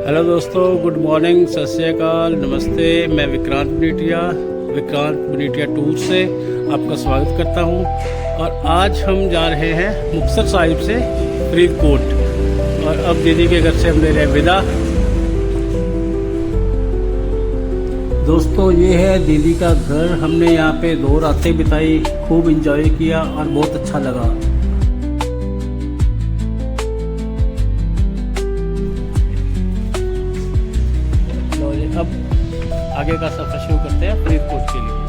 Hello दोस्तों, good morning, सत श्री अकाल, नमस्ते। मैं विक्रांत बनीटिया टूर से आपका स्वागत करता हूं। और आज हम जा रहे हैं मुक्तसर साहिब से फरीदकोट। और अब दीदी के घर से हम ले रहे हैं विदा। दोस्तों, ये है दीदी का घर। हमने यहाँ पे 2 रातें बिताई, खूब इंजॉय किया और बहुत अच्छा लगा। अब आगे का सफर शुरू करते हैं फरीदकोट के लिए।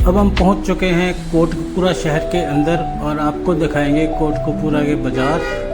अब हम पहुंच चुके हैं कोटकपूरा शहर के अंदर और आपको दिखाएंगे कोटकपूरा के बाजार।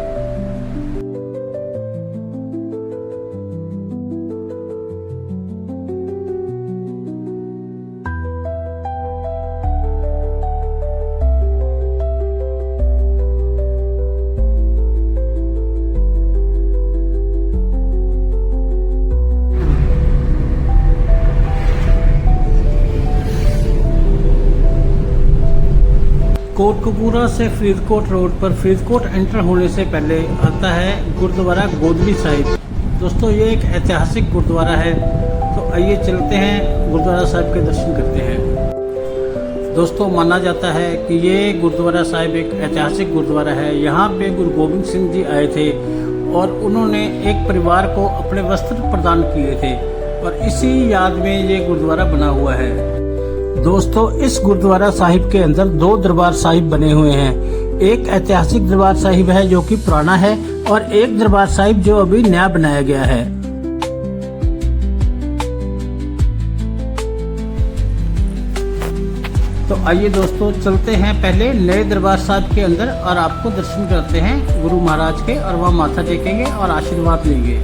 कोटकपूरा से फरीदकोट रोड पर फरीदकोट एंटर होने से पहले आता है गुरुद्वारा गोदली साहिब। दोस्तों, ये एक ऐतिहासिक गुरुद्वारा है, तो आइए चलते हैं गुरुद्वारा साहिब के दर्शन करते हैं। दोस्तों, माना जाता है कि ये गुरुद्वारा साहिब एक ऐतिहासिक गुरुद्वारा है। यहाँ पे गुरु गोबिंद सिंह जी आए थे और उन्होंने एक परिवार को अपने वस्त्र प्रदान किए थे और इसी याद में ये गुरुद्वारा बना हुआ है। दोस्तों, इस गुरुद्वारा साहिब के अंदर 2 दरबार साहिब बने हुए हैं। एक ऐतिहासिक दरबार साहिब है जो कि पुराना है और एक दरबार साहिब जो अभी नया बनाया गया है। तो आइए दोस्तों, चलते हैं पहले नए दरबार साहिब के अंदर और आपको दर्शन करते हैं गुरु महाराज के, और वहाँ माथा टेकेंगे और आशीर्वाद लेंगे।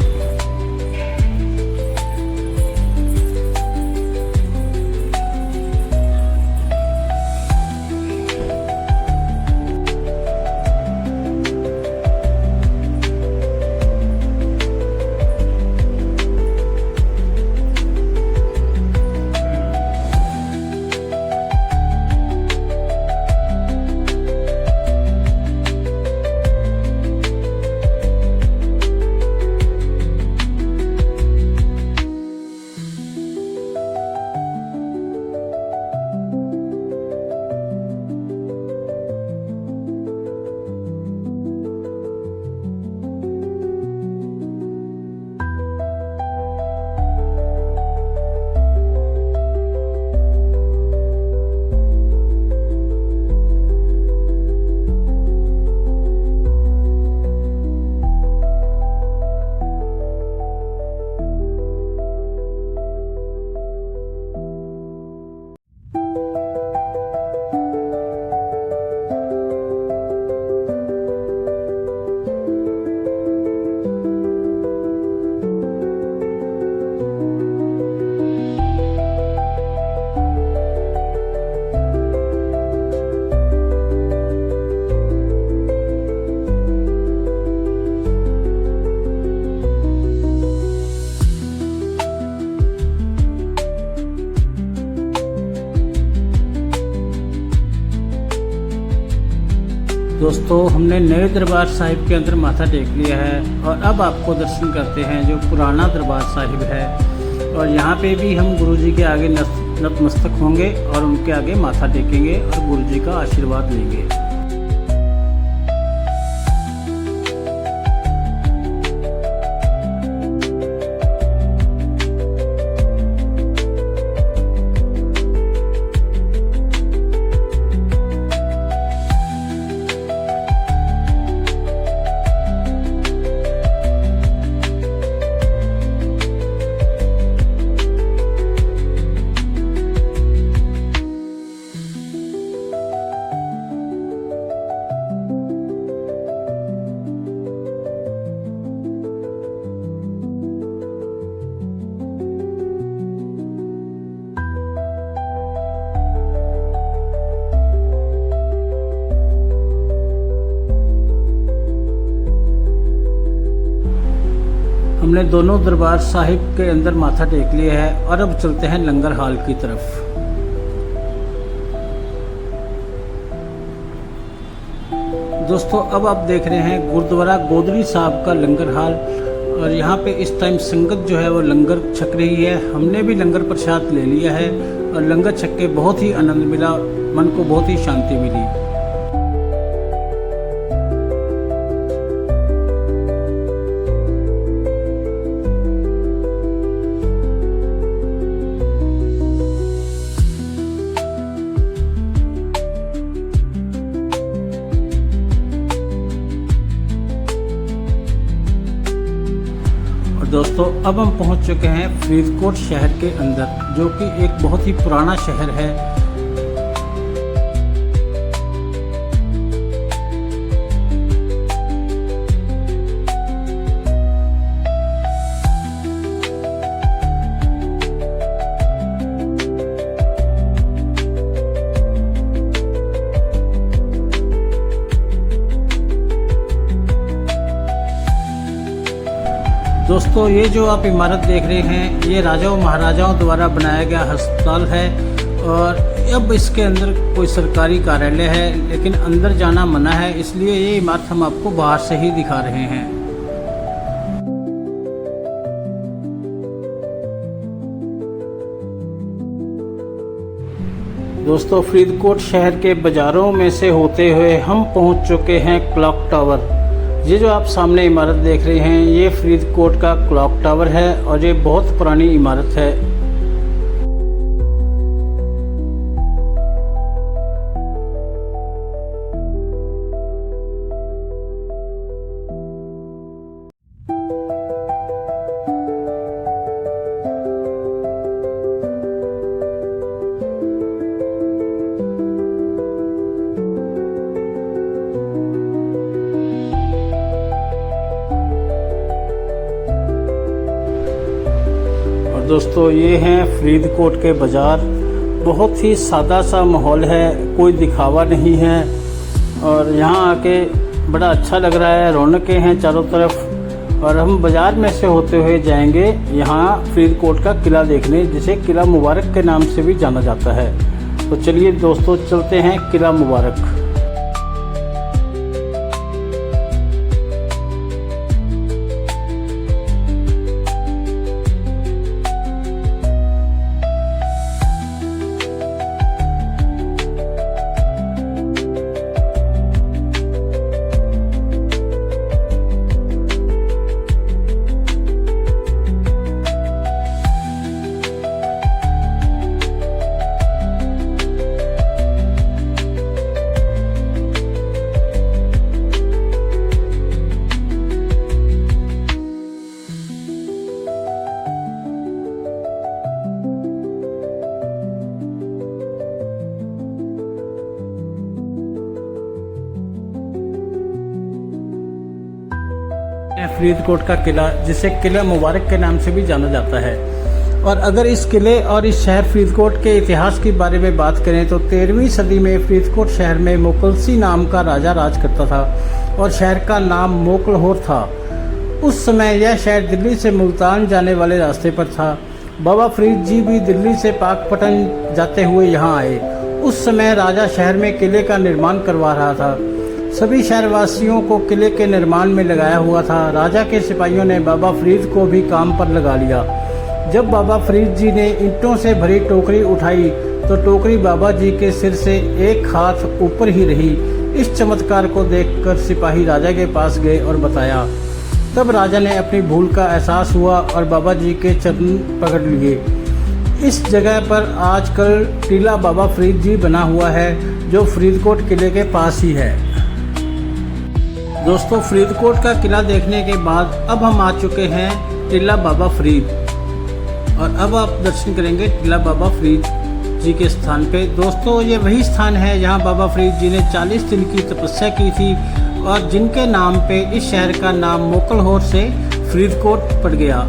दोस्तों, हमने नए दरबार साहिब के अंदर माथा टेक लिया है और अब आपको दर्शन करते हैं जो पुराना दरबार साहिब है। और यहाँ पे भी हम गुरुजी के आगे नतमस्तक होंगे और उनके आगे माथा टेकेंगे और गुरुजी का आशीर्वाद लेंगे। हमने दोनों दरबार साहिब के अंदर माथा टेक लिया है और अब चलते हैं लंगर हाल की तरफ। दोस्तों अब आप देख रहे हैं गुरुद्वारा गोदड़ी साहब का लंगर हाल, और यहाँ पे इस टाइम संगत जो है वो लंगर छक रही है। हमने भी लंगर प्रसाद ले लिया है और लंगर छक के बहुत ही आनंद मिला, मन को बहुत ही शांति मिली। दोस्तों अब हम पहुंच चुके हैं फरीदकोट शहर के अंदर, जो कि एक बहुत ही पुराना शहर है। दोस्तों ये जो आप इमारत देख रहे हैं, ये राजाओं महाराजाओं द्वारा बनाया गया अस्पताल है, और अब इसके अंदर कोई सरकारी कार्यालय है, लेकिन अंदर जाना मना है, इसलिए ये इमारत हम आपको बाहर से ही दिखा रहे हैं। दोस्तों फरीदकोट शहर के बाजारों में से होते हुए हम पहुंच चुके हैं क्लॉक टावर। ये जो आप सामने इमारत देख रहे हैं, ये फरीदकोट का क्लॉक टावर है और ये बहुत पुरानी इमारत है। दोस्तों ये हैं फरीदकोट के बाज़ार। बहुत ही सादा सा माहौल है, कोई दिखावा नहीं है, और यहाँ आके बड़ा अच्छा लग रहा है। रौनकें हैं चारों तरफ, और हम बाज़ार में से होते हुए जाएंगे यहाँ फरीदकोट का किला देखने, जिसे किला मुबारक के नाम से भी जाना जाता है। तो चलिए दोस्तों चलते हैं किला मुबारक। फरीदकोट का किला, जिसे किला मुबारक के नाम से भी जाना जाता है। और अगर इस किले और इस शहर फरीदकोट के इतिहास के बारे में बात करें तो 13वीं सदी में फरीदकोट शहर में मोकलसी नाम का राजा राज करता था, और शहर का नाम मोकलहोर था। उस समय यह शहर दिल्ली से मुल्तान जाने वाले रास्ते पर था। बाबा फरीद जी भी दिल्ली से पाकपटन जाते हुए यहाँ आए। उस समय राजा शहर में किले का निर्माण करवा रहा था। सभी शहरवासियों को किले के निर्माण में लगाया हुआ था। राजा के सिपाहियों ने बाबा फरीद को भी काम पर लगा लिया। जब बाबा फरीद जी ने ईंटों से भरी टोकरी उठाई तो टोकरी बाबा जी के सिर से एक हाथ ऊपर ही रही। इस चमत्कार को देखकर सिपाही राजा के पास गए और बताया। तब राजा ने अपनी भूल का एहसास हुआ और बाबा जी के चरण पकड़ लिए। इस जगह पर आजकल टीला बाबा फरीद जी बना हुआ है, जो फरीदकोट किले के पास ही है। दोस्तों फरीदकोट का किला देखने के बाद अब हम आ चुके हैं टीला बाबा फरीद, और अब आप दर्शन करेंगे टीला बाबा फरीद जी के स्थान पे। दोस्तों ये वही स्थान है जहां बाबा फरीद जी ने 40 दिन की तपस्या की थी, और जिनके नाम पे इस शहर का नाम मोकलहोर से फरीदकोट पड़ गया।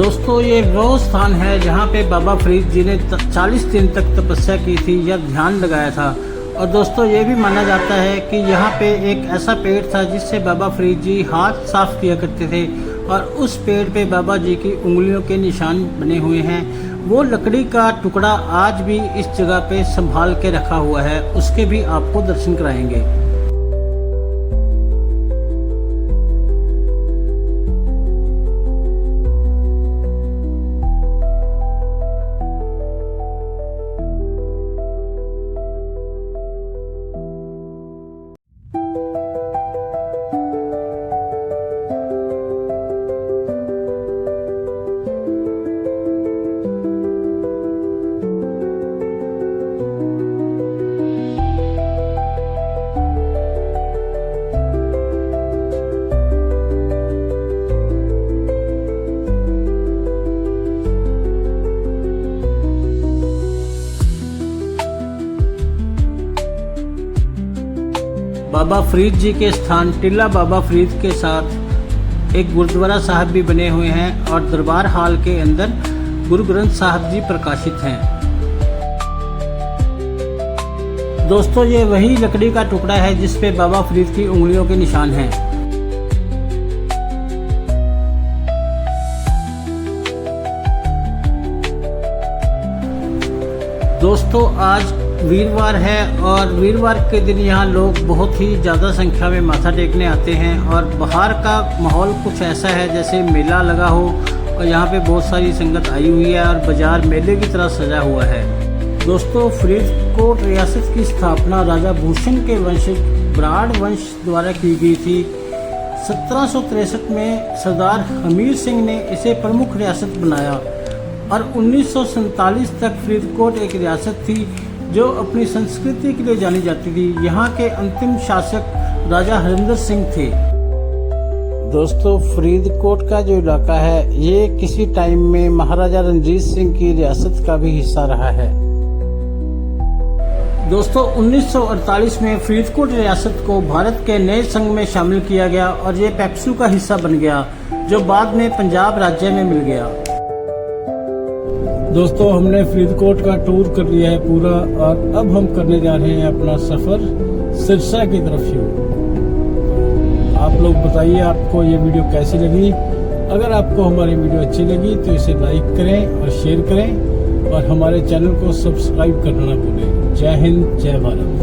दोस्तों ये वो स्थान है जहाँ पे बाबा फरीद जी ने 40 दिन तक तपस्या की थी या ध्यान लगाया था। और दोस्तों ये भी माना जाता है कि यहाँ पे एक ऐसा पेड़ था जिससे बाबा फरीद जी हाथ साफ किया करते थे और उस पेड़ पे बाबा जी की उंगलियों के निशान बने हुए हैं। वो लकड़ी का टुकड़ा आज भी इस जगह पे संभाल के रखा हुआ है, उसके भी आपको दर्शन कराएंगे। बाबा फरीद जी के स्थान टिल्ला बाबा फरीद के साथ एक गुरुद्वारा साहब भी बने हुए हैं और दरबार हाल के अंदर गुरु ग्रंथ साहब जी प्रकाशित हैं। दोस्तों ये वही लकड़ी का टुकड़ा है जिस पे बाबा फरीद की उंगलियों के निशान हैं। दोस्तों आज वीरवार है और वीरवार के दिन यहाँ लोग बहुत ही ज़्यादा संख्या में माथा टेकने आते हैं और बाहर का माहौल कुछ ऐसा है जैसे मेला लगा हो और यहाँ पे बहुत सारी संगत आई हुई है और बाज़ार मेले की तरह सजा हुआ है। दोस्तों फरीदकोट रियासत की स्थापना राजा भूषण के वंशज बराड़ वंश द्वारा की गई थी। 1763 में सरदार हमीर सिंह ने इसे प्रमुख रियासत बनाया और 1947 तक फरीदकोट एक रियासत थी जो अपनी संस्कृति के लिए जानी जाती थी। यहाँ के अंतिम शासक राजा हरिंदर सिंह थे। दोस्तों फरीदकोट का जो इलाका है ये किसी टाइम में महाराजा रणजीत सिंह की रियासत का भी हिस्सा रहा है। दोस्तों 1948 में फरीदकोट रियासत को भारत के नए संघ में शामिल किया गया और ये पेप्सू का हिस्सा बन गया जो बाद में पंजाब राज्य में मिल गया। दोस्तों हमने फरीदकोट का टूर कर लिया है पूरा और अब हम करने जा रहे हैं अपना सफ़र सिरसा की तरफ शुरू। आप लोग बताइए आपको ये वीडियो कैसी लगी। अगर आपको हमारी वीडियो अच्छी लगी तो इसे लाइक करें और शेयर करें और हमारे चैनल को सब्सक्राइब करना ना भूलें। जय हिंद जय भारत।